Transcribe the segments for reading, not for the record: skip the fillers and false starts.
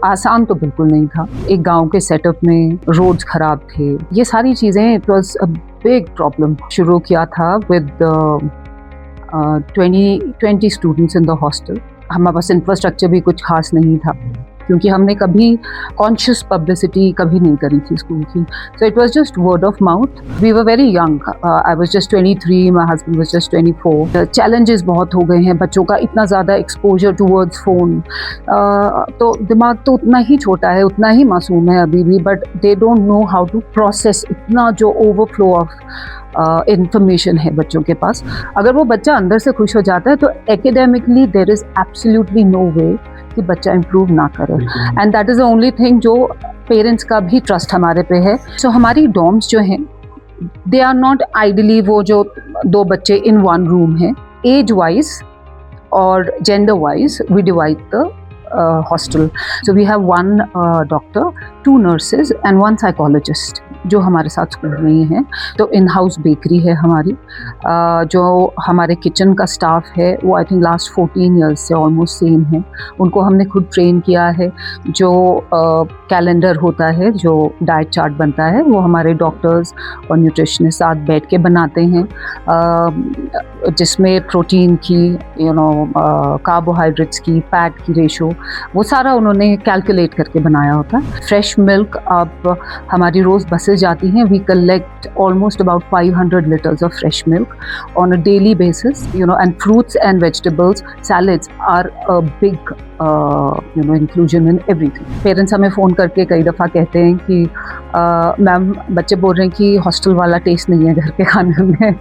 आसान तो बिल्कुल नहीं था। एक गांव के सेटअप में रोड्स खराब थे, ये सारी चीज़ें, it was a big problem. शुरू किया था with 20 students in the hostel. हमारे पास इंफ्रास्ट्रक्चर भी कुछ खास नहीं था, क्योंकि हमने कभी कॉन्शियस पब्लिसिटी कभी नहीं करी थी स्कूल की। So it was just word of mouth. We were very young, I was just 23, my husband was just 24। Challenges बहुत हो गए हैं, बच्चों का इतना ज़्यादा एक्सपोजर टुवर्ड्स फ़ोन, तो दिमाग तो उतना ही छोटा है, उतना ही मासूम है अभी भी, but they don't know how to process इतना जो ओवरफ्लो ऑफ इंफॉर्मेशन है बच्चों के पास। अगर वो बच्चा अंदर से खुश हो जाता है तो academically there is absolutely no way कि बच्चा इम्प्रूव ना करे, and that is the only thing जो पेरेंट्स का भी ट्रस्ट हमारे पे है। सो हमारी डॉर्म्स जो हैं, दे आर नॉट आइडली वो जो 2 बच्चे इन 1 रूम हैं। एज वाइज और gender wise we divide the hostel. So we have 1 doctor, 2 nurses and 1 psychologist जो हमारे साथ स्कूल में ही हैं। तो इन हाउस बेकरी है हमारी। जो हमारे किचन का स्टाफ है वो आई थिंक लास्ट 14 ईयर्स से ऑलमोस्ट सेम है। उनको हमने खुद ट्रेन किया है। जो कैलेंडर होता है, जो डाइट चार्ट बनता है, वो हमारे डॉक्टर्स और न्यूट्रिशनिस्ट साथ बैठ के बनाते हैं, जिसमें प्रोटीन की, कार्बोहाइड्रेट्स की, फैट की रेशो, वो सारा उन्होंने कैलकुलेट करके बनाया होता है। फ्रेश मिल्क अब हमारी रोज़ बसेज जाती हैं। We collect almost about 500 litres of fresh milk on a daily basis, and fruits and vegetables, salads are a big inclusion in everything. Parents हमें फ़ोन करके कई दफ़ा कहते हैं कि मैम, बच्चे बोल रहे हैं कि हॉस्टल वाला टेस्ट नहीं है घर के खाने में।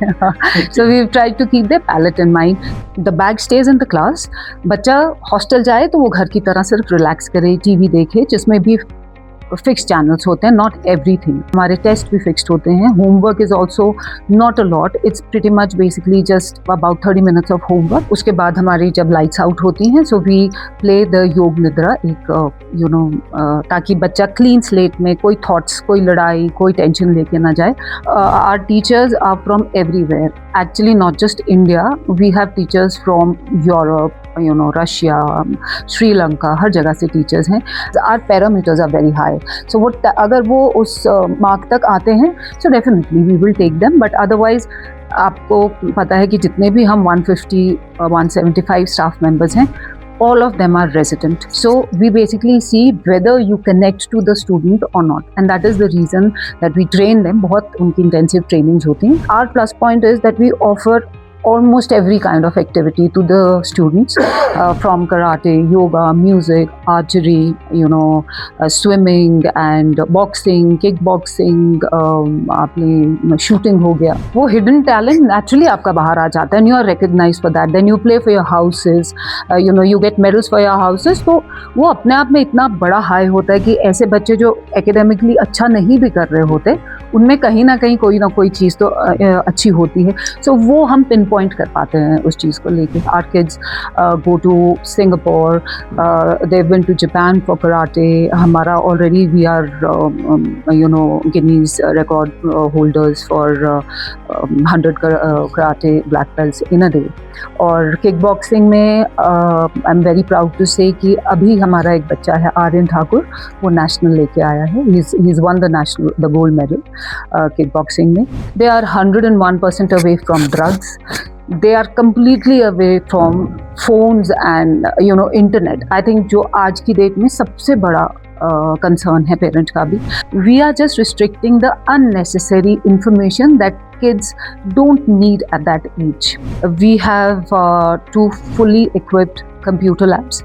So we try to keep the palate in mind. The bag stays in the class. बच्चा हॉस्टल जाए तो वो घर की तरह सिर्फ रिलैक्स करे, टीवी देखे, जिसमें भी फिक्स चैनल्स होते हैं, नॉट एवरीथिंग। हमारे टेस्ट भी फिक्स्ड होते हैं। Homework is also not a lot, it's pretty much basically just about 30 minutes of homework. उसके बाद हमारी जब लाइट्स आउट होती हैं, सो वी प्ले द योग निद्रा, एक ताकि बच्चा क्लीन स्लेट में कोई थॉट्स, कोई लड़ाई, कोई टेंशन लेके ना जाए। Our teachers are from everywhere, actually not just India. We have teachers from Europe, Russia, Sri Lanka, हर जगह से टीचर्स हैं। Our parameters are very high. So वो अगर वो उस मार्क तक आते हैं, so definitely we will take them, but otherwise आपको पता है कि जितने भी हम 150-175 स्टाफ मेंबर्स हैं, all of them are resident. So we basically see whether you connect to the student or not, and that is the reason that we train them. बहुत उनकी intensive trainings होती हैं। Our plus point is that we offer almost every kind of activity to the students, from karate, yoga, music, archery, swimming and boxing, kickboxing, आपने shooting हो गया। वो hidden talent naturally आपका बाहर आ जाता है, and you are recognized for that. Then you play for your houses, you get medals for your houses. तो वो अपने आप में इतना बड़ा हाई होता है कि ऐसे बच्चे जो academically अच्छा नहीं भी कर रहे होते, उनमें कहीं ना कोई चीज़ तो अच्छी होती है। सो वो हम पिन पॉइंट कर पाते हैं उस चीज़ को लेके। Our kids go to Singapore, they went to Japan for karate. हमारा already we are Guinness record holders for 100 karate black belts in a day. और किक बॉक्सिंग में I am very proud to say कि अभी हमारा एक बच्चा है आर्यन ठाकुर, वो नेशनल लेके आया है। He is won the gold medal kick boxing में। They are 101% away from drugs. They are completely away from phones and internet. I think जो आज की डेट में सबसे बड़ा concern है पेरेंट का भी। We are just restricting the unnecessary information that kids don't need at that age. We have 2 fully equipped computer labs.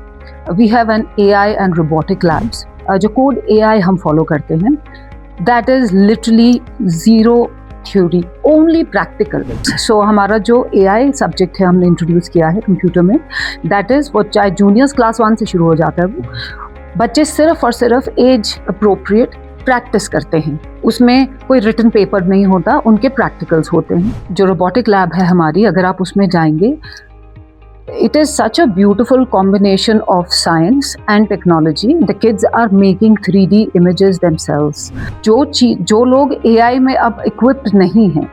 We have an AI and robotic labs. जो code AI हम follow करते हैं, that is literally zero theory, only practical. So हमारा जो AI subject है हमने introduce किया है कंप्यूटर में, दैट इज़ वो चाहे जूनियर्स क्लास 1 से शुरू हो जाता है, वो बच्चे सिर्फ और सिर्फ एज अप्रोप्रिएट प्रैक्टिस करते हैं। उसमें कोई रिटन पेपर नहीं होता, उनके प्रैक्टिकल्स होते हैं। जो रोबोटिक लैब है हमारी, अगर आप उसमें जाएंगे, it is such a beautiful combination of science and technology. The kids are making 3D images themselves. जो लोग AI में अब equipped नहीं हैं,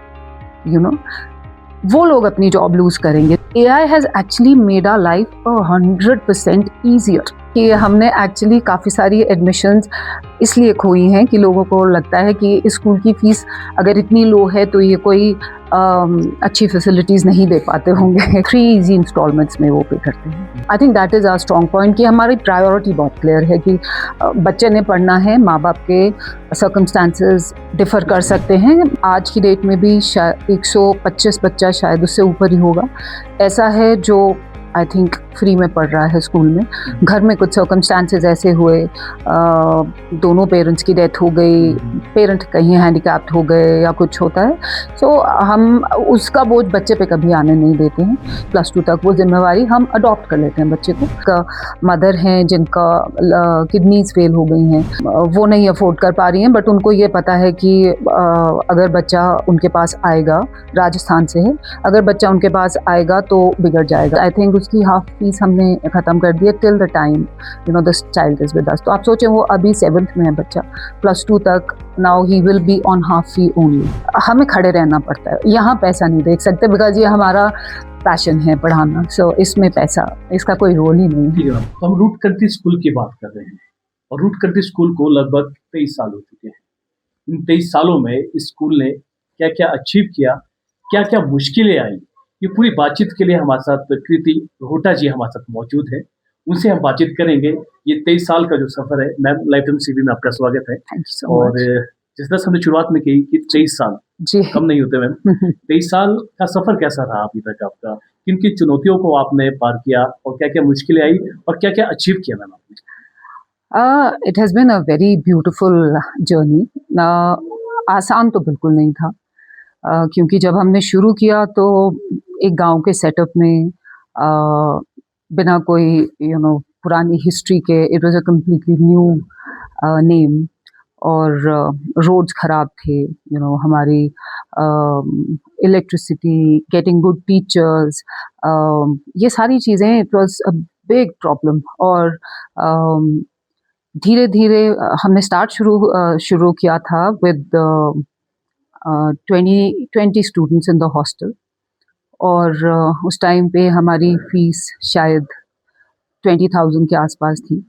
वो लोग अपनी जॉब लूज करेंगे। AI has actually made our life 100% easier. कि हमने एक्चुअली काफ़ी सारी एडमिशन्स इसलिए खोई हैं कि लोगों को लगता है कि स्कूल की फ़ीस अगर इतनी लो है तो ये कोई अच्छी फैसिलिटीज़ नहीं दे पाते होंगे। 3 ईज़ी इंस्टॉलमेंट्स में वो पे करते हैं। I think that is our strong point कि हमारी प्रायोरिटी बहुत क्लियर है कि बच्चे ने पढ़ना है, माँ-बाप के सर्कमस्टेंसेस डिफ़र कर सकते हैं। आज की डेट में भी 125 बच्चा शायद उससे ऊपर ही होगा, ऐसा है जो आई थिंक फ्री में पढ़ रहा है स्कूल में। घर में कुछ सर्कमस्टांसेस ऐसे हुए, दोनों पेरेंट्स की डेथ हो गई, पेरेंट कहीं हैंडीकैप्ड हो गए या कुछ होता है, सो हम उसका बोझ बच्चे पे कभी आने नहीं देते हैं। +2 तक वो जिम्मेवारी हम अडॉप्ट कर लेते हैं बच्चे को। का मदर हैं जिनका किडनीज फेल हो गई हैं, वो नहीं अफोर्ड कर पा रही हैं, बट उनको ये पता है कि अगर बच्चा उनके पास आएगा, राजस्थान से है, अगर बच्चा उनके पास आएगा तो बिगड़ जाएगा। आई थिंक उसकी हाफ फीस हमने ख़त्म कर दी है till the time this child is with us. तो आप सोचें वो अभी 7th में है बच्चा, +2 तक, now he will be on half fee only. हमें खड़े रहना पड़ता है, यहाँ पैसा नहीं देख सकते बिकॉज ये हमारा पैशन है पढ़ाना, सो इसमें पैसा इसका कोई रोल ही नहीं है। हम रूट कंट्री स्कूल की बात कर रहे हैं और रूट कंट्री स्कूल को लगभग 23 साल हो चुके हैं। इन 23 सालों में इस स्कूल ने क्या क्या अचीव किया, क्या क्या मुश्किलें आई, ये पूरी बातचीत के लिए हमारे साथ कृति रोहटा जी हमारे साथ मौजूद है। उनसे हम बातचीत करेंगे। ये 23 साल का जो सफर है, मैम लाइफ टाइम सीवी में आपका स्वागत है। और जिस तरह से हमने शुरुआत में कही कि 23 साल जी कम नहीं होते मैम। 23 साल का सफर कैसा रहा अभी तक आपका? किन किन चुनौतियों को आपने पार किया और क्या क्या मुश्किलें आई और क्या क्या अचीव किया मैम आपने? It has been a very beautiful journey. आसान तो बिल्कुल नहीं था, क्योंकि जब हमने शुरू किया तो एक गांव के सेटअप में बिना कोई पुरानी हिस्ट्री के, it was a completely new name, और रोड्स ख़राब थे, हमारी इलेक्ट्रिसिटी, गेटिंग गुड टीचर्स, ये सारी चीज़ें, it was a big problem. और धीरे धीरे हमने शुरू किया था with 20 students in the hostel, और उस टाइम पे हमारी फीस शायद 20,000 के आसपास थी,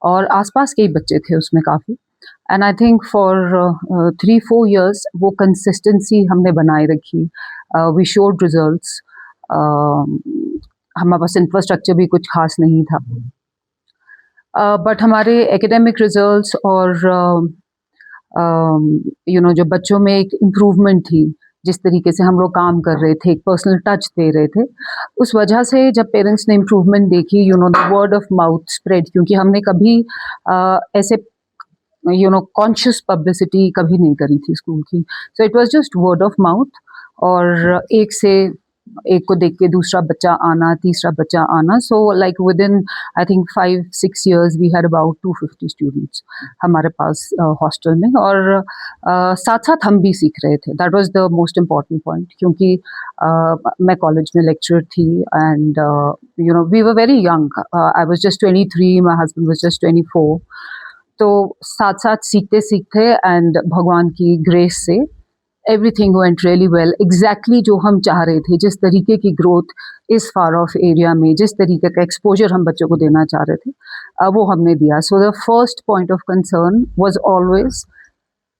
और आसपास के ही बच्चे थे उसमें काफ़ी। And I think for 3-4 years वो कंसिस्टेंसी हमने बनाए रखी। We showed results. हमारे पास इंफ्रास्ट्रक्चर भी कुछ खास नहीं था, बट हमारे एकेडमिक रिजल्ट्स और जो बच्चों में एक इम्प्रूवमेंट थी, जिस तरीके से हम लोग काम कर रहे थे, एक पर्सनल टच दे रहे थे, उस वजह से जब पेरेंट्स ने इम्प्रूवमेंट देखी, the word of mouth spread, क्योंकि हमने कभी ऐसे कॉन्शियस पब्लिसिटी कभी नहीं करी थी स्कूल की। So it was just word of mouth, और एक को देख के दूसरा बच्चा आना, तीसरा बच्चा आना। So like within I think 5-6 years we had about 250 students हमारे पास हॉस्टल में, और साथ साथ हम भी सीख रहे थे। That was the most important point, क्योंकि मैं कॉलेज में लेक्चरर थी, and we were very young. I was just 23, my husband was just 24। तो साथ साथ सीखते सीखते एंड भगवान की ग्रेस से everything went really well. Exactly जो हम चाह रहे थे, जिस तरीके की ग्रोथ इस फार ऑफ एरिया में, जिस तरीके का एक्सपोजर हम बच्चों को देना चाह रहे थे, वो हमने दिया। So the first point of concern was always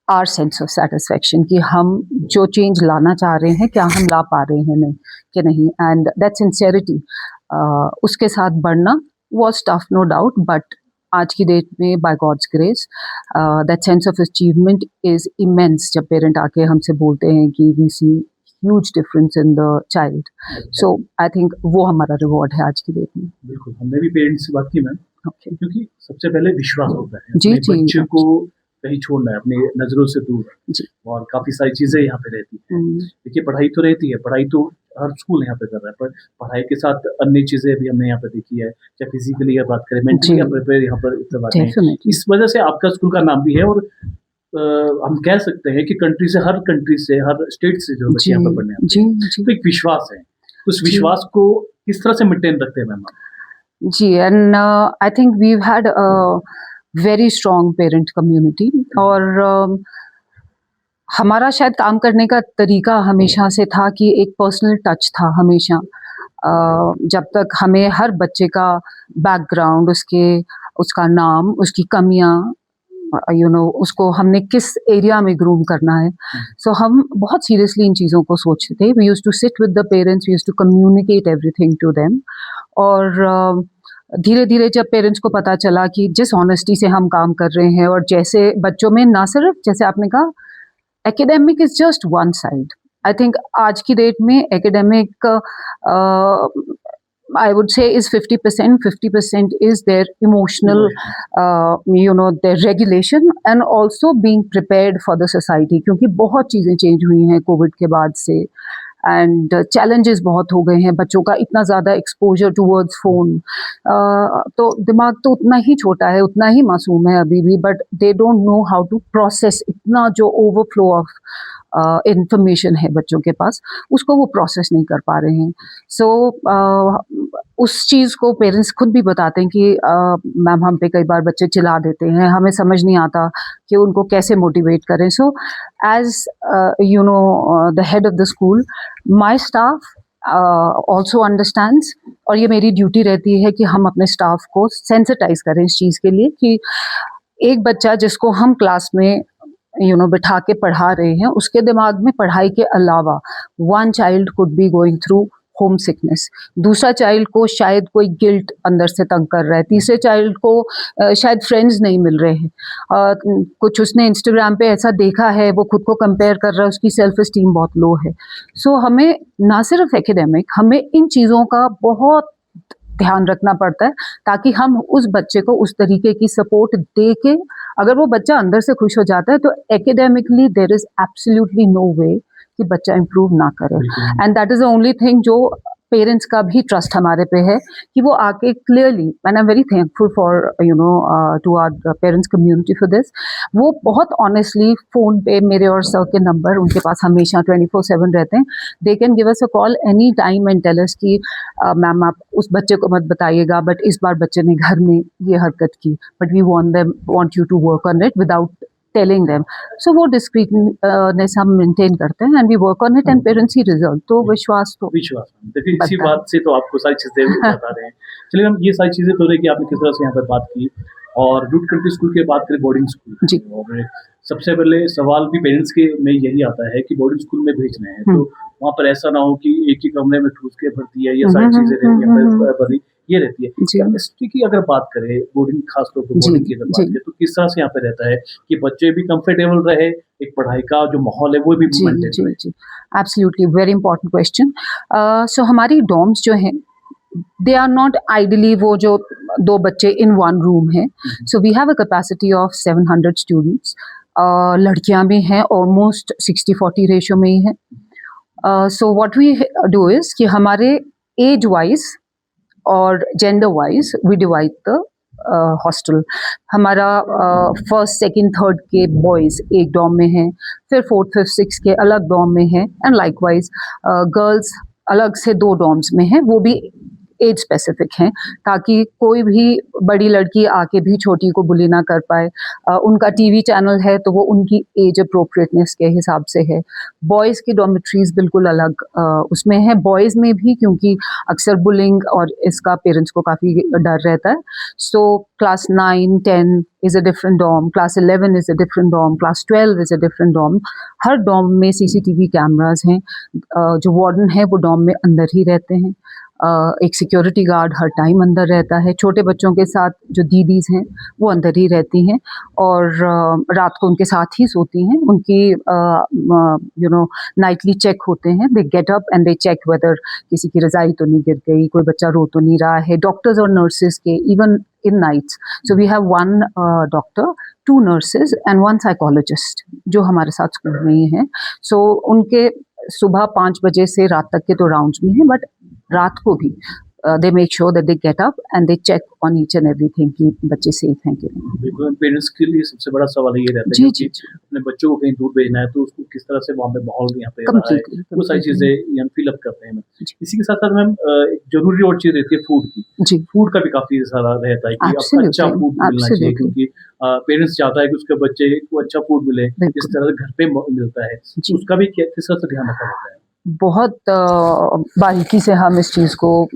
our sense of satisfaction, कि हम जो चेंज लाना चाह रहे हैं, क्या हम ला पा रहे हैं कि नहीं, एंड दैट सिंसियरिटी, उसके साथ बढ़ना was tough, no doubt, but आज की डेट में by God's grace that sense of achievement is immense. जब पेरेंट आके हमसे बोलते हैं कि we see huge difference in the child, so I think वो हमारा रिवॉर्ड है आज की डेट में। बिल्कुल, हमने भी पेरेंट्स से बात की मैम, क्योंकि सबसे पहले विश्वास होता है जी अपने बच्चे को कहीं छोड़ना है, अपनी नजरों से दूर, और काफी सारी चीजें यहाँ पे रहती है। देखिए, पढ़ाई तो रहती है, पढ़ाई तो हर स्कूल यहाँ पे कर रहा है, पर पढ़ाई के साथ अन्य चीजें भी हमने यहाँ पे देखी है, चाहे फिजिकली या बात करें, मेंटली प्रिपेयर यहाँ पर इतने बात है। इस वजह से आपका स्कूल का नाम भी है, और हम कह सकते हैं कि कंट्री से, हर स्टेट से जो बच्चे यहाँ पे पढ़ने आते हैं, तो एक विश्वास है। उस विश्वास को किस तरह से मेंटेन रखते हैं मैम? जी, and I think we had very strong parent community, और हमारा शायद काम करने का तरीका हमेशा से था कि एक पर्सनल टच था हमेशा। जब तक हमें हर बच्चे का बैकग्राउंड, उसके उसका नाम, उसकी कमियां, उसको हमने किस एरिया में ग्रूम करना है. सो हम बहुत सीरियसली इन चीज़ों को सोचते थे. We used to sit with the parents, we used to communicate everything to them. और धीरे धीरे जब पेरेंट्स को पता चला कि जिस ऑनेस्टी से हम काम कर रहे हैं और जैसे बच्चों में ना सिर्फ जैसे आपने कहा academic is just one side. I think आज की डेट में academic I would say is 50%. 50% is their emotional, their regulation and also being prepared for the society. क्योंकि बहुत चीज़ें चेंज हुई हैं कोविड के बाद से एंड चैलेंजेस बहुत हो गए हैं. बच्चों का इतना ज़्यादा एक्सपोजर टूवर्ड्स फोन, तो दिमाग तो उतना ही छोटा है, उतना ही मासूम है अभी भी, but they don't know how to process इतना जो ओवरफ्लो ऑफ इंफॉर्मेशन है बच्चों के पास, उसको वो प्रोसेस नहीं कर पा रहे हैं. सो उस चीज़ को पेरेंट्स खुद भी बताते हैं कि मैम हम पे कई बार बच्चे चिल्ला देते हैं, हमें समझ नहीं आता कि उनको कैसे मोटिवेट करें. So as the head of the school, my staff also understands, और ये मेरी ड्यूटी रहती है कि हम अपने स्टाफ को सेंसिटाइज करें इस चीज़ के लिए कि एक बच्चा जिसको हम क्लास में बिठा के पढ़ा रहे हैं, उसके दिमाग में पढ़ाई के अलावा one child could be going through whom sickness, दूसरा चाइल्ड को शायद कोई गिल्ट अंदर से तंग कर रहा है, तीसरे चाइल्ड को शायद फ्रेंड्स नहीं मिल रहे हैं, कुछ उसने इंस्टाग्राम पे ऐसा देखा है, वो खुद को कंपेयर कर रहा है, उसकी सेल्फ एस्टीम बहुत लो है. सो हमें ना सिर्फ एकेडमिक, हमें इन चीज़ों का बहुत ध्यान रखना पड़ता है ताकि हम उस बच्चे को उस तरीके की सपोर्ट दे के, अगर वो बच्चा अंदर से खुश हो जाता है तो academically there is absolutely no way कि बच्चा इम्प्रूव ना करे. And that is the only thing जो पेरेंट्स का भी ट्रस्ट हमारे पे है कि वो आके clearly, and I am very thankful for to our parents community for this, वो बहुत ऑनेस्टली फ़ोन पे मेरे और सर के नंबर उनके पास हमेशा 24/7 रहते हैं. They can give us a call any time and tell us कि मैम आप उस बच्चे को मत बताइएगा, बट इस बार बच्चे ने घर में ये हरकत की, but we want you to work on it without telling them. So वो डिस्क्रीटनेस हम मेंटेन करते हैं and we work on it and parents ही रिजल्ट. तो विश्वास देखिए इसी बात से तो आपको सारी चीज़ें बता रहे हैं. चलिए हम ये सारी चीज़ें तो रही कि आपने किस तरह से यहाँ पर बात की, और रूट कंट्री स्कूल की बात करें बोर्डिंग स्कूल जी. और सबसे पहले सवाल भी पेरेंट्स के में यही आता है कि बोर्डिंग स्कूल में भेजना है तो वहाँ पर ऐसा ना हो कि एक ही कमरे में ठूस के भर्ती है, ये सारी चीज़ें रहती है, ये रहती है. केमिस्ट्री की अगर बात करें, बोर्डिंग खासतौर पर बोर्डिंग की अगर बात करें, तो किस तरह से यहाँ पे रहता है कि बच्चे भी कंफर्टेबल रहे, एक पढ़ाई का जो माहौल है वो भी मेंटेन रहे. Absolutely, very important question. So हमारी डॉर्म्स जो हैं, they are not ideally वो जो 2 बच्चे in one room है. So we have a capacity of 700 students. लड़कियां भी हैं, almost 60-40 रेशियो में ही है. So what we do is कि हमारे age wise और gender wise we divide the hostel. हमारा फर्स्ट सेकंड थर्ड के बॉयज़ एक डॉम में हैं, फिर फोर्थ फिफ्थ सिक्स के अलग डॉम में हैं, एंड लाइकवाइज गर्ल्स अलग से 2 डॉम्स में हैं, वो भी एज स्पेसिफिक हैं ताकि कोई भी बड़ी लड़की आके भी छोटी को बुली ना कर पाए. उनका टीवी चैनल है तो वो उनकी एज अप्रोप्रिएटनेस के हिसाब से है. बॉयज़ की डॉर्मेट्रीज बिल्कुल अलग उसमें है. बॉयज़ में भी क्योंकि अक्सर बुलिंग और इसका पेरेंट्स को काफ़ी डर रहता है, so class 9, 10 is a different dorm, class 11 is a different dorm, class 12 is a different dorm. हर डॉम में CCTV कैमराज हैं. जो वार्डन है वो डॉम में अंदर ही रहते हैं. एक सिक्योरिटी गार्ड हर टाइम अंदर रहता है. छोटे बच्चों के साथ जो दीदीज़ हैं वो अंदर ही रहती हैं और रात को उनके साथ ही सोती हैं. उनकी नाइटली चेक होते हैं. They get up and they check whether किसी की रज़ाई तो नहीं गिर गई, कोई बच्चा रो तो नहीं रहा है. डॉक्टर्स और नर्सेज के even in nights, so we have 1 doctor, 2 nurses and 1 psychologist जो हमारे साथ स्कूल में ही हैं. सो उनके सुबह 5 बजे से रात तक के तो राउंड्स भी हैं, बट रात को भी they make sure that they get up and they check on each and everything कि बच्चे सेफ हैं कि नहीं. बिल्कुल, पेरेंट्स के लिए सबसे बड़ा सवाल ये रहता है कि अपने बच्चों को कहीं दूर भेजना है तो उसको किस तरह से वहाँ पे माहौल यहाँ पे रहा है, वो सारी चीज़ें हम फिल अप करते हैं. इसी के साथ साथ मैम एक जरूरी और चीज़ रहती है फूड की. फूड का भी काफ़ी सारा रहता है कि अच्छा फूड मिलना चाहिए, क्योंकि पेरेंट्स चाहता है कि उसके बच्चे को अच्छा फूड मिले जिस तरह से घर पे मिलता है, उसका भी किस तरह से ध्यान रखा जाता है. बहुत बारीकी से हम इस चीज़ को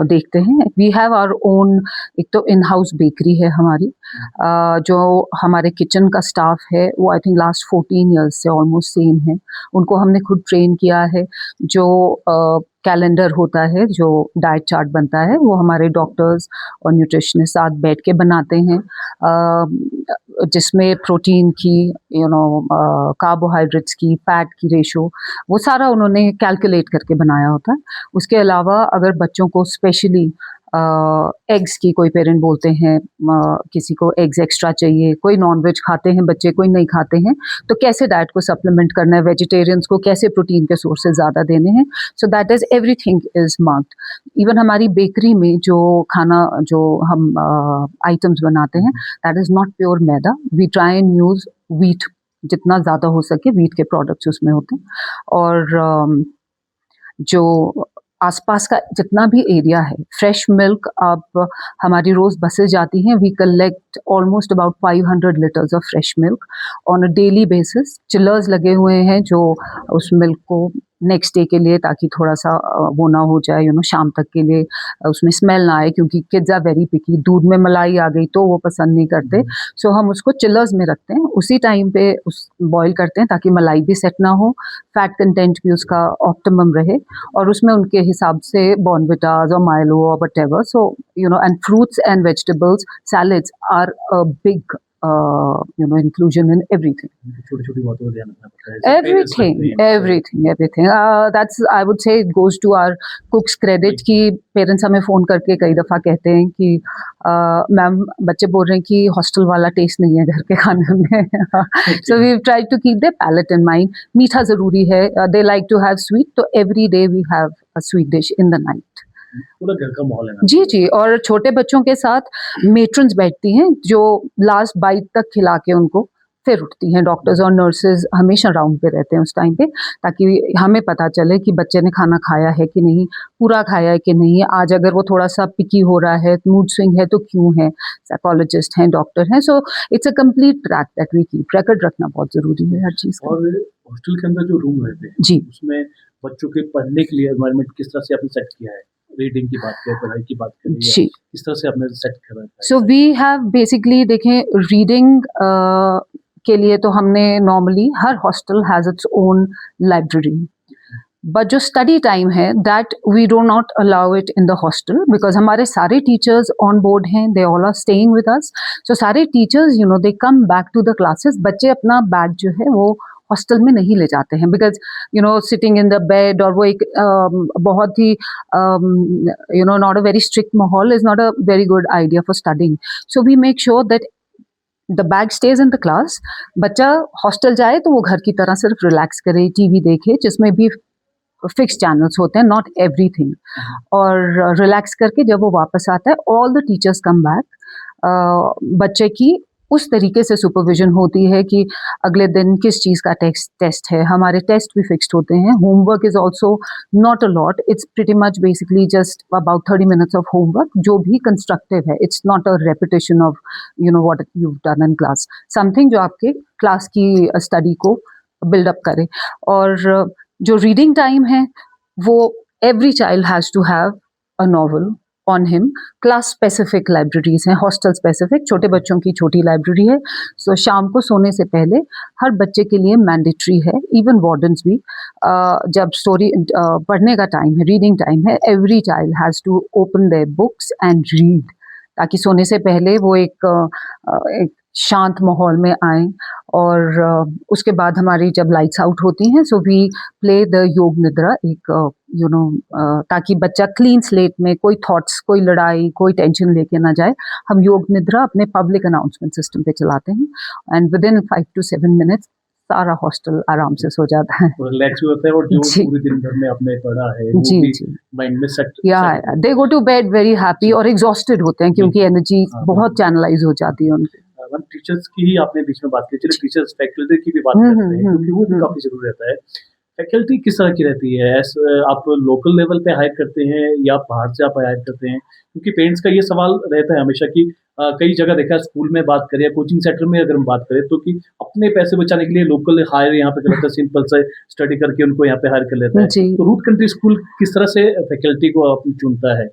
देखते हैं। वी हैव आवर ओन, एक तो इन हाउस बेकरी है हमारी, जो हमारे किचन का स्टाफ है वो आई थिंक लास्ट 14 ईयर्स से ऑलमोस्ट सेम है। उनको हमने खुद ट्रेन किया है। जो कैलेंडर होता है, जो डाइट चार्ट बनता है, वो हमारे डॉक्टर्स और न्यूट्रिशनिस्ट साथ बैठ के बनाते हैं, जिसमें प्रोटीन की, कार्बोहाइड्रेट्स की, फैट की रेशो, वो सारा उन्होंने कैलकुलेट करके बनाया होता है। उसके अलावा अगर बच्चों को स्पेशली एग्स की, कोई पेरेंट बोलते हैं किसी को एग्स एक्स्ट्रा चाहिए, कोई नॉनवेज खाते हैं बच्चे, कोई नहीं खाते हैं, तो कैसे डाइट को सप्लीमेंट करना है, वेजिटेरियंस को कैसे प्रोटीन के सोर्सेज ज़्यादा देने हैं, so that is everything is marked. Even हमारी बेकरी में जो खाना, जो हम आइटम्स बनाते हैं, that is not pure maida. We try and use wheat, जितना ज़्यादा हो सके व्हीट के प्रोडक्ट्स उसमें होते हैं। और जो आसपास का जितना भी एरिया है, फ्रेश मिल्क, अब हमारी रोज़ बसें जाती हैं, we collect almost about 500 litres of fresh milk on a daily basis. Chillers लगे हुए हैं जो उस मिल्क को नेक्स्ट डे के लिए, ताकि थोड़ा सा वो ना हो जाए, शाम तक के लिए उसमें स्मेल ना आए, क्योंकि किड्स आर वेरी पिकी। दूध में मलाई आ गई तो वो पसंद नहीं करते, सो हम उसको चिलर्स में रखते हैं, उसी टाइम पे उस बॉईल करते हैं ताकि मलाई भी सेट ना हो, फैट कंटेंट भी उसका ऑप्टिमम रहे, और उसमें उनके हिसाब से बॉर्नविटास और माइलो और whatever, so and fruits and vegetables, salads are a big inclusion in everything. छोटी-छोटी बातों का ध्यान रखना पड़ता है। Everything. That's, I would say, it goes to our cooks credit कि पेरेंट्स हमें फ़ोन करके कई दफ़ा कहते हैं कि मैम, बच्चे बोल रहे हैं कि हॉस्टल वाला टेस्ट नहीं है घर के खाने में। So we've tried to keep their palate in mind. मीठा ज़रूरी है, they like to have sweet, तो every day we have a sweet dish in the night. पूरा घर का माहौल है ना। जी, और छोटे बच्चों के साथ मेट्रन्स बैठती हैं जो लास्ट बाइट तक खिला के उनको फिर उठती हैं। डॉक्टर्स और नर्सेज हमेशा राउंड पे रहते हैं उस टाइम पे, ताकि हमें पता चले कि बच्चे ने खाना खाया है कि नहीं, पूरा खाया है कि नहीं। आज अगर वो थोड़ा सा पिकी हो रहा है, मूड स्विंग है, तो क्यों है। साइकोलॉजिस्ट हैं, डॉक्टर हैं, so it's a complete track that we keep. Record रखना बहुत ज़रूरी है हर चीज़ का। और हॉस्टल के अंदर जो रूम रहते हैं, जी, उसमें बच्चों के पढ़ने के लिए एनवायरनमेंट किस तरह से आपने सेट किया है? रीडिंग की बात करें, पढ़ाई की बात करें, या जी। किस तरह से आपने सेट करा है? सो वी हैव बेसिकली, देखें, रीडिंग के लिए तो हमने नॉर्मली, हर hostel has its own library, but जो स्टडी टाइम है that we do not allow it in the hostel, because हमारे सारे टीचर्स ऑन बोर्ड हैं, they all are staying with us. So सारे teachers they come back to the classes. बच्चे अपना bag जो है वो हॉस्टल में नहीं ले जाते हैं, because sitting in the bed, और वो एक बहुत ही नॉट अ वेरी स्ट्रिक्ट माहौल, is not a very good idea for studying. So we make sure that the bag stays in the class. बच्चा हॉस्टल जाए तो वो घर की तरह सिर्फ रिलैक्स करे, टीवी देखे, जिसमें भी फिक्स चैनल्स होते हैं, नॉट एवरीथिंग, और रिलैक्स करके जब वो वापस आता है, all the teachers come back. बच्चे की उस तरीके से सुपरविजन होती है कि अगले दिन किस चीज़ का टेस्ट है। हमारे टेस्ट भी फिक्स्ड होते हैं। Homework is also not a lot, it's pretty much basically just about 30 minutes of homework, जो भी कंस्ट्रक्टिव है। It's not a repetition of what you done in class, something जो आपके क्लास की स्टडी को बिल्डअप करे। और जो रीडिंग टाइम है वो every child has to have a novel on him. Class specific libraries हैं, हॉस्टल स्पेसिफिक, छोटे बच्चों की छोटी लाइब्रेरी है। सो शाम को सोने से पहले हर बच्चे के लिए मैंडेटरी है, इवन वार्डन्स भी, जब स्टोरी पढ़ने का टाइम है, रीडिंग टाइम है, every child has to open their books and read, ताकि सोने से पहले वो एक शांत माहौल में आए। और उसके बाद हमारी जब लाइट्स आउट होती हैं, सो वी प्ले द योग निद्रा, एक ताकि बच्चा क्लीन स्लेट में, कोई थॉट्स, कोई लड़ाई, कोई टेंशन लेके ना जाए। हम योग निद्रा अपने पब्लिक अनाउंसमेंट सिस्टम पे चलाते हैं, and with in 5 to 7 minutes सारा हॉस्टल आराम से सो जाता है। रिलैक्स भी होता है, और जो पूरे दिन भर में आपने पढ़ा है वो भी माइंड में set, they go to bed very happy और एग्जॉस्टेड होते हैं, क्योंकि एनर्जी बहुत चैनलाइज हो जाती है उनकी। टीचर्स की ही आपने बीच में बात की, चलिए टीचर्स फैकल्टी की भी बात करते हैं, क्योंकि वो भी काफी जरूरी रहता है। फैकल्टी किस तरह की रहती है? आप लोकल लेवल पे हायर करते हैं या बाहर से आप हायर करते हैं? क्योंकि पेरेंट्स का ये सवाल रहता है हमेशा कि कई जगह देखा है, स्कूल में बात करें या कोचिंग सेंटर में अगर हम बात करें तो कि अपने पैसे बचाने के लिए लोकल हायर यहाँ पे कर लेते हैं, सिंपल से स्टडी करके उनको यहाँ पे हायर कर लेते हैं। जी। तो रूट कंट्री स्कूल किस तरह से फैकल्टी को चुनता है?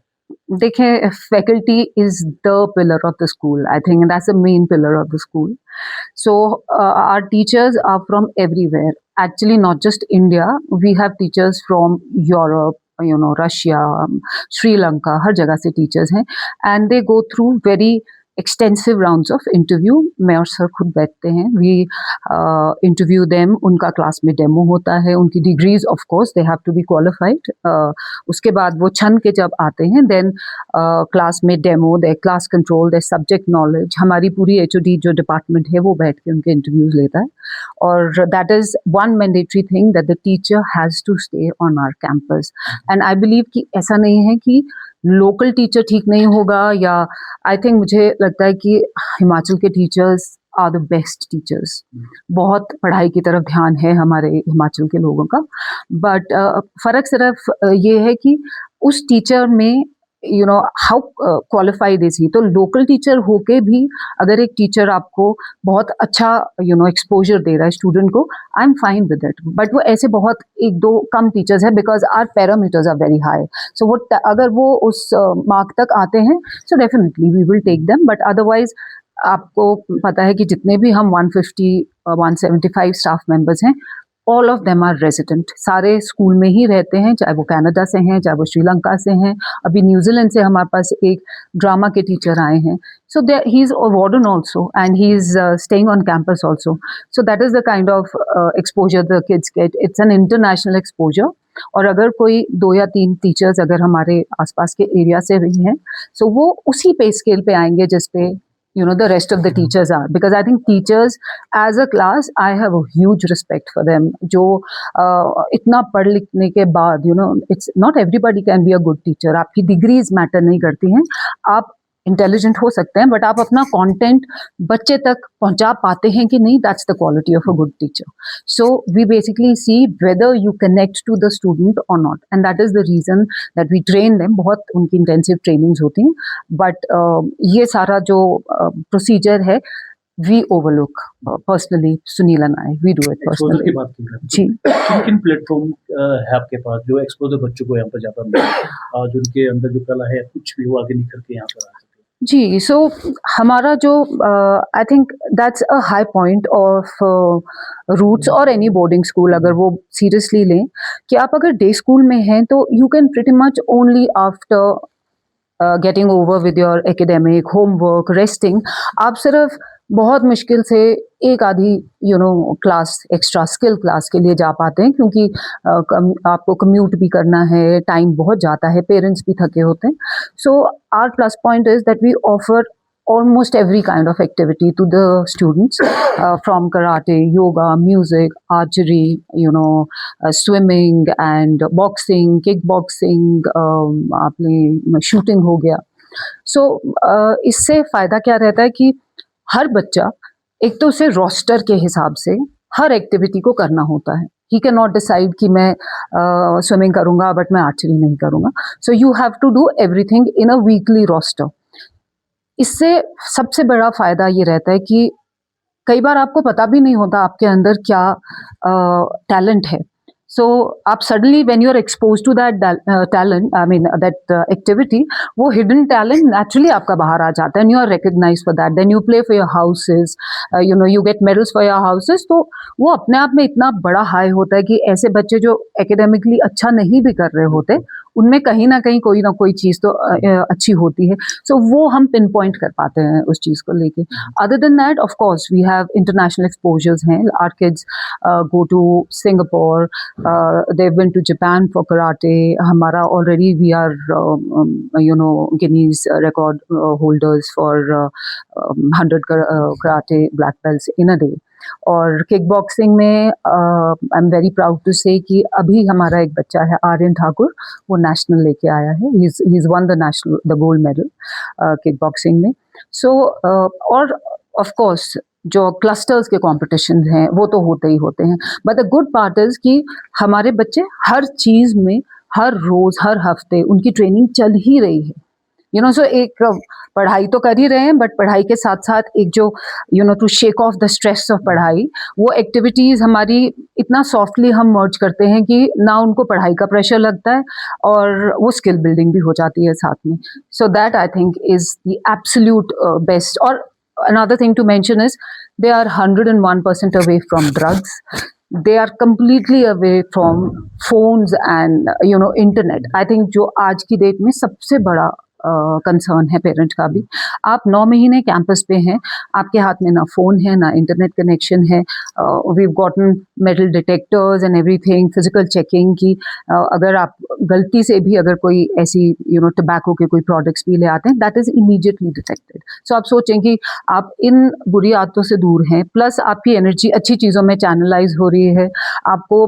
देखिए, faculty is the pillar of the school. I think that's the main pillar of the school. So our teachers are from everywhere. Actually, not just India. We have teachers from Europe, Russia, Sri Lanka. हर जगह से teachers हैं, and they go through very extensive rounds of interview. मैं और sir खुद बैठते हैं. We interview them. उनका class में डेमो होता है. उनकी degrees of course they have to be qualified. उसके बाद वो छन के जब आते हैं, देन क्लास में demo, they class control, they subject knowledge. हमारी पूरी HOD जो डिपार्टमेंट है वो बैठ के उनके इंटरव्यूज लेता है. और that is one mandatory thing that the teacher has to stay on our campus. And I believe कि ऐसा नहीं है कि लोकल टीचर ठीक नहीं होगा, या आई थिंक मुझे लगता है कि हिमाचल के teachers are the best teachers. बहुत पढ़ाई की तरफ ध्यान है हमारे हिमाचल के लोगों का, बट फर्क सिर्फ ये है कि उस टीचर में हाउ क्वालिफाइड इज ही. तो लोकल टीचर होके भी अगर एक टीचर आपको बहुत अच्छा एक्सपोजर दे रहा है स्टूडेंट को, I am fine with it. But वो ऐसे बहुत एक दो कम टीचर्स है, because our parameters are very high. So वो अगर वो उस मार्क तक आते हैं, so definitely we will take them. But otherwise आपको पता है कि जितने भी हम 150 175 स्टाफ मेंबर्स हैं, all of them are resident. सारे स्कूल में ही रहते हैं, चाहे वो कनाडा से हैं, चाहे वो श्रीलंका से हैं. अभी न्यूजीलैंड से हमारे पास एक ड्रामा के टीचर आए हैं. So he is a warden also, and he is staying on campus also. So that is the kind of exposure the kids get. It's an international exposure. और अगर कोई 2 या 3 टीचर्स अगर हमारे आसपास के एरिया से भी हैं, so वो उसी पे स्केल पे आएंगे जिस पे the rest of the teachers are. Because I think teachers as a class, I have a huge respect for them. जो इतना पढ़ लिखने के बाद it's not everybody can be a good teacher. आपकी डिग्रीज मैटर नहीं करती हैं. आप इंटेलिजेंट हो सकते हैं, बट आप अपना कंटेंट बच्चे तक पहुंचा पाते हैं कि नहीं, that's the quality of a good teacher. So we basically see whether you connect to the student or not, and that is the reason that we train them. बहुत उनकी इंटेंसिव ट्रेनिंग्स होती हैं, बट ये सारा जो procedure है we overlook personally. Sunil and I, we do it personally. की बात की जी, किन प्लेटफॉर्म है आपके पास जो एक्सपोजर बच्चों को यहाँ पर जाता है, जो उनके अंदर जो कला है कुछ भी वो आगे निकल के यहाँ पर आ सके? जी, सो हमारा जो I think that's a high point of routes और एनी बोर्डिंग स्कूल, अगर वो सीरियसली लें कि आप अगर डे स्कूल में हैं तो you can pretty much only after getting over with your academic homework, resting, आप सिर्फ बहुत मुश्किल से एक आधी क्लास, एक्स्ट्रा स्किल क्लास के लिए जा पाते हैं, क्योंकि आपको कम्यूट भी करना है, टाइम बहुत जाता है, पेरेंट्स भी थके होते हैं. So our plus point is that we offer almost every kind of activity to the students, from karate, yoga, music, archery, swimming and boxing, kickboxing, आपने shooting हो गया. So इससे फायदा क्या रहता है कि हर बच्चा एक तो उसे रोस्टर के हिसाब से हर एक्टिविटी को करना होता है. He cannot decide कि मैं स्विमिंग करूँगा बट मैं आर्चरी नहीं करूँगा. So you have to do everything in a weekly roster. इससे सबसे बड़ा फायदा ये रहता है कि कई बार आपको पता भी नहीं होता आपके अंदर क्या टैलेंट है. सो आप suddenly when you are expose to that talent, I mean that activity, वो हिडन टैलेंट नेचुरली आपका बाहर आ जाता है, and you are recognise for that. Then you play for your houses, you get medals for your houses. तो वो अपने आप में इतना बड़ा हाई होता है कि ऐसे बच्चे जो एकेडमिकली अच्छा नहीं भी कर रहे होते, उनमें कहीं ना कोई चीज़ तो अच्छी होती है. सो वो हम पिन पॉइंट कर पाते हैं उस चीज़ को लेके. Other than that, of course we have international exposures हैं. Our kids go to Singapore, they went to Japan for karate. हमारा already we are Guinness record holders for 100 karate black belts in a day. और kick boxing में I am very proud to say कि अभी हमारा एक बच्चा है आर्यन ठाकुर, वो नेशनल लेके आया है. He is one the gold medal kick boxing में. सो और ऑफ कोर्स जो क्लस्टर्स के कॉम्पिटिशन हैं वो तो होते ही होते हैं, but the good part is कि हमारे बच्चे हर चीज़ में हर रोज़ हर हफ्ते उनकी ट्रेनिंग चल ही रही है. सो एक पढ़ाई तो कर ही रहे हैं, बट पढ़ाई के साथ साथ एक जो to shake off the stress of पढ़ाई, वो एक्टिविटीज हमारी इतना सॉफ्टली हम मर्ज करते हैं कि ना उनको पढ़ाई का प्रेशर लगता है और वो स्किल बिल्डिंग भी हो जाती है साथ में. So that I think is the absolute best. और another thing to mention is they are 101% away from drugs. They are completely away from phones and internet. I think जो आज की डेट में सबसे बड़ा कंसर्न है पेरेंट का भी. आप 9 महीने कैंपस पे हैं, आपके हाथ में ना फोन है ना इंटरनेट कनेक्शन है. We have gotten metal detectors and everything, physical checking की. अगर आप गलती से भी अगर कोई ऐसी टबैको के कोई प्रोडक्ट्स भी ले आते हैं, दैट इज इमीडिएटली डिटेक्टेड. सो आप सोचें कि आप इन बुरी आदतों से दूर हैं, प्लस आपकी एनर्जी अच्छी चीज़ों में चैनलाइज हो रही है. आपको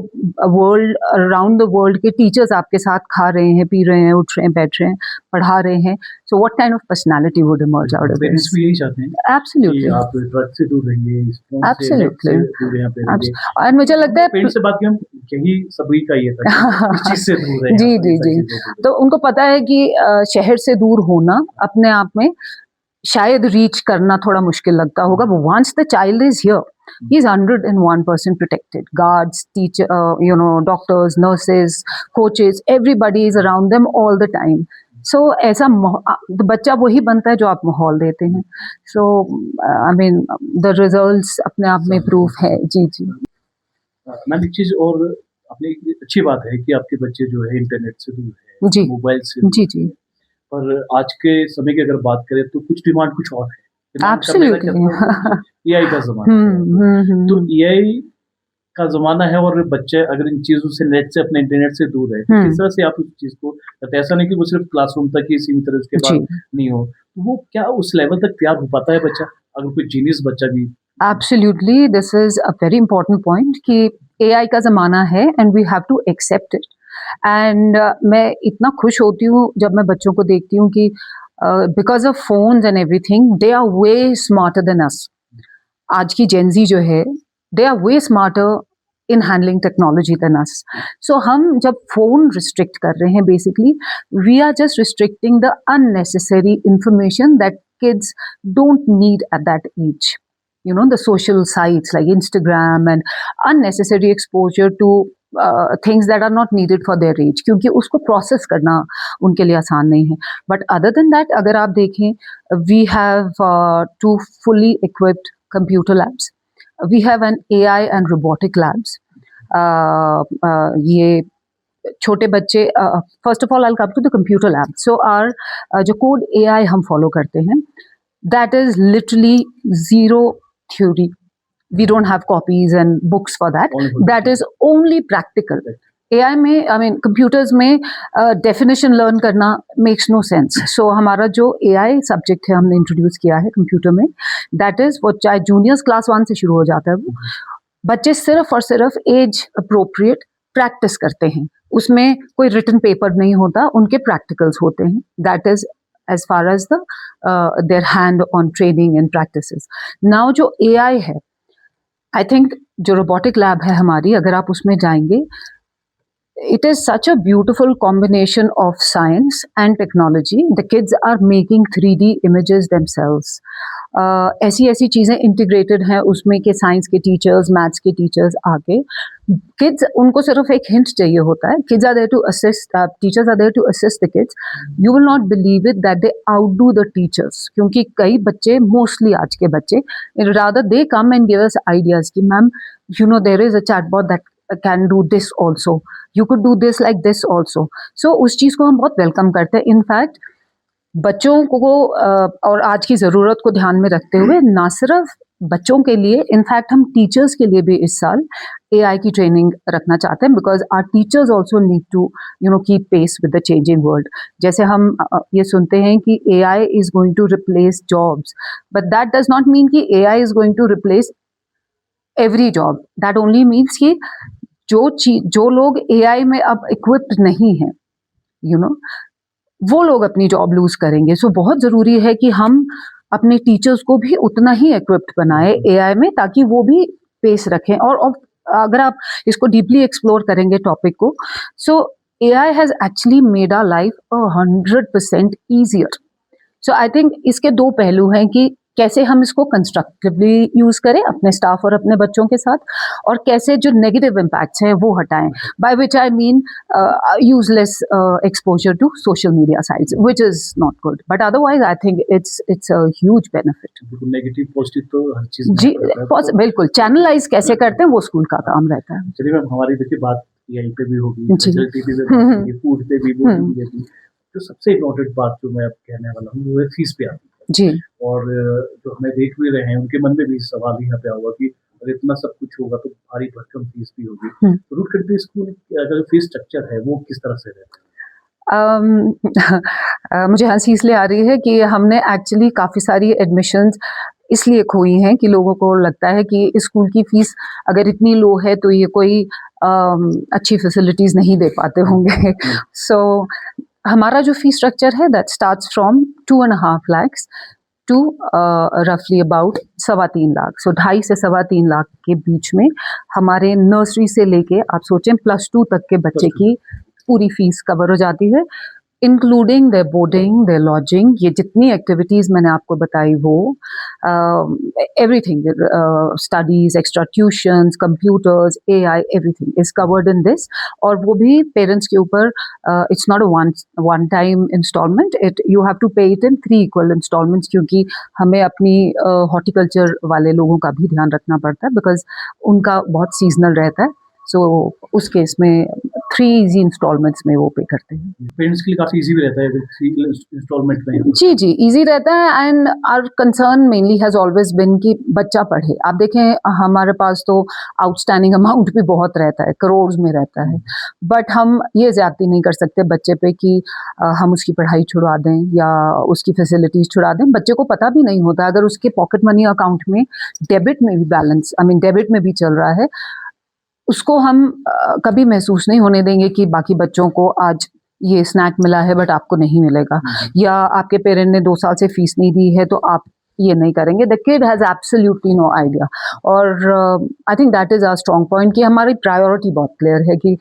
वर्ल्ड अराउंड द वर्ल्ड के टीचर्स आपके साथ खा रहे हैं, पी रहे हैं, उठ रहे हैं, बैठ रहे हैं, पढ़ा रहे हैं. So what kind of personality would emerge out of this? Parents भी यही चाहते हैं एब्सोल्युटली कि आप ड्रग से दूर रहिए, इस फोन से Absolutely. दूर यहाँ पे रहिए. और मुझे लगता है पेरेंट्स से बात की हम यही सभी का ये था कि इस चीज से दूर रहे. जी जी जी. तो उनको पता है कि शहर से दूर होना अपने आप में शायद रीच करना थोड़ा मुश्किल लगता होगा. Once the child is here, he is 101% protected. Guards, teacher, doctors, nurses, coaches, everybody is around them all the time. So ऐसा बच्चा वही बनता है जो आप माहौल देते हैं. So I mean the results अपने आप में प्रूफ है. जी जी. मैम एक चीज और अपनी अच्छी बात है कि आपके बच्चे जो है इंटरनेट से दूर है, जी. मोबाइल से जी जी. पर आज के समय की अगर बात करें तो कुछ डिमांड कुछ और है. Absolutely. एआई का जमाना है. तो एआई का जमाना है और बच्चे अगर इन चीजों से, नेट से, अपने इंटरनेट से दूर है, तो किस तरह से आप उस चीज को, ऐसा नहीं कि वो सिर्फ क्लासरूम तक ही सीमित रहे, उसके बाद नहीं हो, तो वो क्या उस लेवल तक तैयार हो पाता है बच्चा, अगर कोई जीनियस बच्चा भी? Absolutely, this is a very important point कि AI का ज़माना है and we have to accept it. And मैं इतना खुश होती हूँ जब मैं बच्चों को देखती हूँ कि because of phones and everything, they are way smarter than us. आज की Gen Z जो है, they are way smarter in handling technology than us. So हम जब phone restrict कर रहे हैं, basically, we are just restricting the unnecessary information that kids don't need at that age. The social sites like Instagram and unnecessary exposure to things that are not needed for their age, क्योंकि उसको process करना उनके लिए आसान नहीं है. But other than that, अगर आप देखें, we have 2 fully equipped computer labs. We have an AI and robotic labs. ये छोटे बच्चे, first of all, I'll come to the computer lab. So our जो code AI हम follow करते हैं, that is literally zero theory. We don't have copies and books for that. That is only practical. AI में, I mean, computers में definition learn करना makes no sense. So हमारा जो AI subject है, हमने introduce किया है computer में, that is वो चाहे juniors class 1 से शुरू हो जाता है, वो बच्चे सिर्फ और सिर्फ age appropriate practice करते हैं. उसमें कोई written paper नहीं होता, उनके practicals होते हैं. That is as far as their hand on training and practices. Now जो AI है, I think जो robotic lab है हमारी, अगर आप उसमें जाएंगे, it is such a beautiful combination of science and technology. The kids are making 3D images themselves. ऐसी ऐसी चीज़ें इंटीग्रेटेड हैं उसमें कि साइंस के टीचर्स, मैथ्स के टीचर्स आके, किड्स उनको सिर्फ एक हिंट चाहिए होता है. Kids are there to assist, teachers are there to assist the kids. You will not believe it that they outdo the teachers, क्योंकि कई बच्चे, मोस्टली आज के बच्चे, rather they come and give us ideas कि ma'am there is a chatbot that can do this also, you could do this like this also. So उस चीज़ को हम बहुत वेलकम करते हैं. इनफैक्ट बच्चों को और आज की ज़रूरत को ध्यान में रखते हुए, ना सिर्फ बच्चों के लिए, इनफैक्ट हम टीचर्स के लिए भी इस साल AI की ट्रेनिंग रखना चाहते हैं, because our teachers also need to keep pace with the changing world. जैसे हम ये सुनते हैं कि AI is going to replace jobs, but that does not mean कि AI is going to replace every job. That only means कि जो लोग AI में अब इक्विप्ड नहीं हैं, वो लोग अपनी जॉब लूज करेंगे. सो बहुत ज़रूरी है कि हम अपने टीचर्स को भी उतना ही इक्विप्ड बनाए AI में, ताकि वो भी पेस रखें. और अगर आप इसको डीपली एक्सप्लोर करेंगे टॉपिक को, so AI has actually made our life 100% easier. So I think इसके दो पहलू हैं कि कैसे हम इसको कंस्ट्रक्टिवली यूज करें अपने स्टाफ और अपने बच्चों के साथ, और कैसे जो नेगेटिव इम्पैक्ट्स हैं वो हटाएं, by which I mean useless exposure to social media sites, which is not good, but otherwise I think it's a huge benefit. बिल्कुल नेगेटिव पॉजिटिव तो हर चीज में जी रहता है, तो बिल्कुल, चैनलाइज कैसे करते हैं वो स्कूल का काम रहता है। चलिए मैम, हमारी देखिए बात यहीं पे भी होगी, जी। रिजल्ट पे भी बात होगी, फूड पे भी, वो हम्म। भी होगी। तो सबसे इम्पोर्टेंट बात जो मैं अब कहने वाला हूँ वो है फीस पे आती है। जी और जो हमें देख भी रहे हैं उनके मन में भी सवाल यहाँ पे होगा कि अगर इतना सब कुछ होगा तो भारी भरकम फीस भी होगी। हम्म। तो रूट करके स्कूल का जो फीस स्ट्रक्चर है वो किस तरह से रहता है? मुझे हंसी इसलिए आ रही है कि हमने एक्चुअली काफ़ी सारी एडमिशन्स इसलिए खोई हैं कि लोगों को लगता है कि स्कूल की फीस अगर इतनी लो है तो ये कोई अच्छी फैसिलिटीज़ नहीं दे पाते होंगे। सो हमारा जो फीस स्ट्रक्चर है that starts from 2.5 lakhs to रफली अबाउट 3.25 लाख। सो 2.5 से 3.25 लाख के बीच में हमारे नर्सरी से लेके आप सोचें +2 तक के बच्चे की पूरी फीस कवर हो जाती है, including their boarding, their lodging, ये जितनी एक्टिविटीज़ मैंने आपको बताई वो everything, studies, extra tuitions, computers, AI, everything is covered in this. और वो भी पेरेंट्स के ऊपर, it's not a one time instalment, it you have to pay it in 3 equal instalments, क्योंकि हमें अपनी हॉर्टिकल्चर वाले लोगों का भी ध्यान रखना पड़ता है, बिकॉज उनका बहुत सीजनल रहता है। सो उस केस में 3 इजी इंस्टॉलमेंट्स में वो पे करते हैं। पेरेंट्स के लिए काफ़ी ईज़ी भी रहता है इंस्टॉलमेंट में। जी, जी, ईज़ी रहता है, and our concern mainly has always been कि बच्चा पढ़े। आप देखें हमारे पास तो आउटस्टैंडिंग अमाउंट भी बहुत रहता है, करोड़ में रहता है, बट हम ये ज़्यादती नहीं कर सकते बच्चे पे कि हम उसकी पढ़ाई छुड़वा दें या उसकी फैसिलिटीज़ छुड़ा दें। बच्चे को पता भी नहीं होता, अगर उसके पॉकेट मनी अकाउंट में डेबिट में भी बैलेंस, आई मीन डेबिट में भी चल रहा है, उसको हम कभी महसूस नहीं होने देंगे कि बाकी बच्चों को आज ये स्नैक मिला है बट आपको नहीं मिलेगा, या आपके पेरेंट ने 2 साल से फीस नहीं दी है तो आप ये नहीं करेंगे। The kid has absolutely no idea. और I think that is our strong point कि हमारी प्रायोरिटी बहुत क्लियर है कि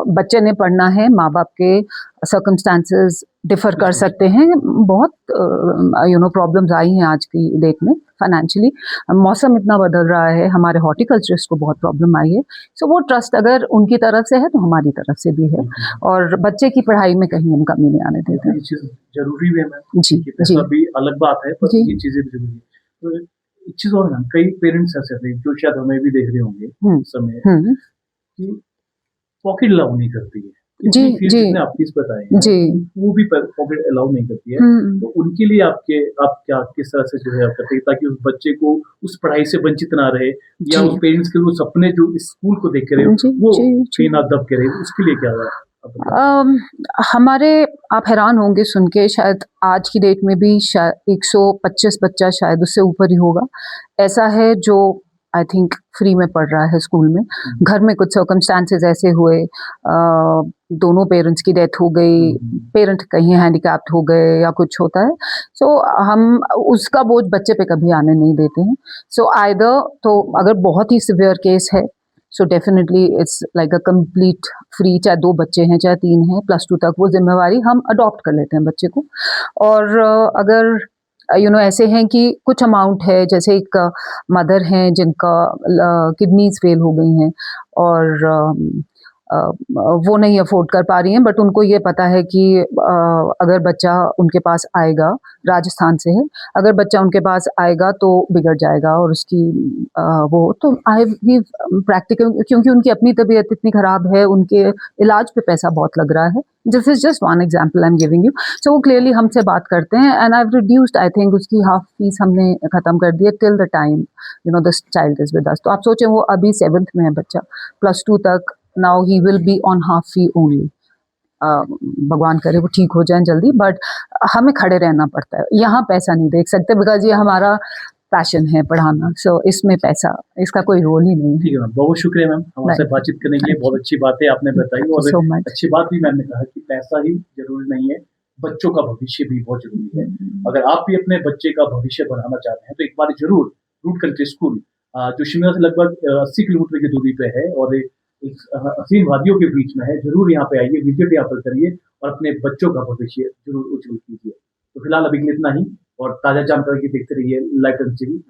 बच्चे ने पढ़ना है, माँ बाप के सर्कमस्टांसेस डिफर कर सकते हैं। बहुत प्रॉब्लम्स आई हैं आज की डेट में फाइनेंशियली, मौसम इतना बदल रहा है, हमारे हॉर्टिकल्चरिस्ट को बहुत प्रॉब्लम आई है। सो वो ट्रस्ट अगर उनकी तरफ से है तो हमारी तरफ से भी है, और बच्चे की पढ़ाई में कहीं हम कमी नहीं आने देते। ये चीज़ ज़रूरी भी है मैम, जी, कि पैसा भी अलग बात है, पर जी। ये चीज़ें भी ज़रूरी है। तो एक चीज़ और मैम, कई पेरेंट्स ऐसे थे जो शायद हमें भी देख रहे होंगे इस समय कि पॉकेट अलाउ नहीं करती है। जी, इतनी फीस जी। जितने आप फीस बताए हैं, जी। वो भी पॉकेट अलाउ नहीं करती है। तो उनके लिए आप क्या किस तरह से जो है आप करते हैं ताकि उस बच्चे को उस पढ़ाई से वंचित ना रहे, या जी। उस पेरेंट्स के वो सपने जो इस स्कूल को देख के रहे जी, वो जी, जी। कहीं ना दब के रहे, उसके लिए क्या है आप बताएं? हमारे, आप हैरान होंगे सुन के, शायद आज की डेट में भी शायद 125 बच्चा, शायद उससे ऊपर ही होगा, ऐसा है जो आई थिंक फ्री में पढ़ रहा है स्कूल में। घर में कुछ सर्कमस्टांसेस ऐसे हुए, दोनों पेरेंट्स की डेथ हो गई, पेरेंट कहीं हैंडीकैप्ड हो गए या कुछ होता है, सो हम उसका बोझ बच्चे पे कभी आने नहीं देते हैं। सो आइदर, तो अगर बहुत ही सिवियर केस है so definitely it's like a complete free, चाहे 2 बच्चे हैं चाहे 3 हैं, +2 तक वो जिम्मेवारी हम अडॉप्ट कर लेते हैं बच्चे को। और अगर ऐसे हैं कि कुछ अमाउंट है, जैसे एक मदर हैं जिनका किडनीज फेल हो गई हैं और वो नहीं अफोर्ड कर पा रही हैं, बट उनको ये पता है कि अगर बच्चा उनके पास आएगा, राजस्थान से है, अगर बच्चा उनके पास आएगा तो बिगड़ जाएगा और उसकी वो, तो आई भी प्रैक्टिकल, क्योंकि उनकी अपनी तबीयत इतनी ख़राब है, उनके इलाज पे पैसा बहुत लग रहा है। This is just one example I am giving you. So वो क्लियरली हमसे बात करते हैं, and I have reduced, I think उसकी हाफ फीस हमने ख़त्म कर दी है till the time this child is with us. तो आप सोचें वो अभी 7th में है बच्चा, +2 तक, now he will be on half fee only. भगवान करे वो ठीक हो जाए जल्दी, बट हमें खड़े रहना पड़ता है, यहाँ पैसा नहीं देख सकते बिकॉज ये हमारा पैशन है पढ़ाना। सो इसमें पैसा, इसका कोई रोल ही नहीं है। ठीक है मैम, बहुत शुक्रिया मैम हमारे साथ बातचीत करने के लिए, बहुत अच्छी बातें आपने बताई, और so much. अच्छी बात भी मैम ने कहा कि पैसा ही जरूरी नहीं है, बच्चों का भविष्य भी बहुत जरूरी है। अगर आप भी अपने बच्चे का भविष्य बनाना चाहते हैं तो एक बार जरूर रूट कल्चर स्कूल, जो शिमला से लगभग 80 किलोमीटर की दूरी पे है और एक हसीन वादियों के बीच में है, जरूर यहाँ पे आइए, विजिट यहाँ पर करिए और अपने बच्चों का भविष्य जरूर उज्जवल कीजिए। तो फिलहाल अभी के लिए इतना ही, और ताज़ा जानकारी की देखते रहिए लाइव टाइम्स टीवी।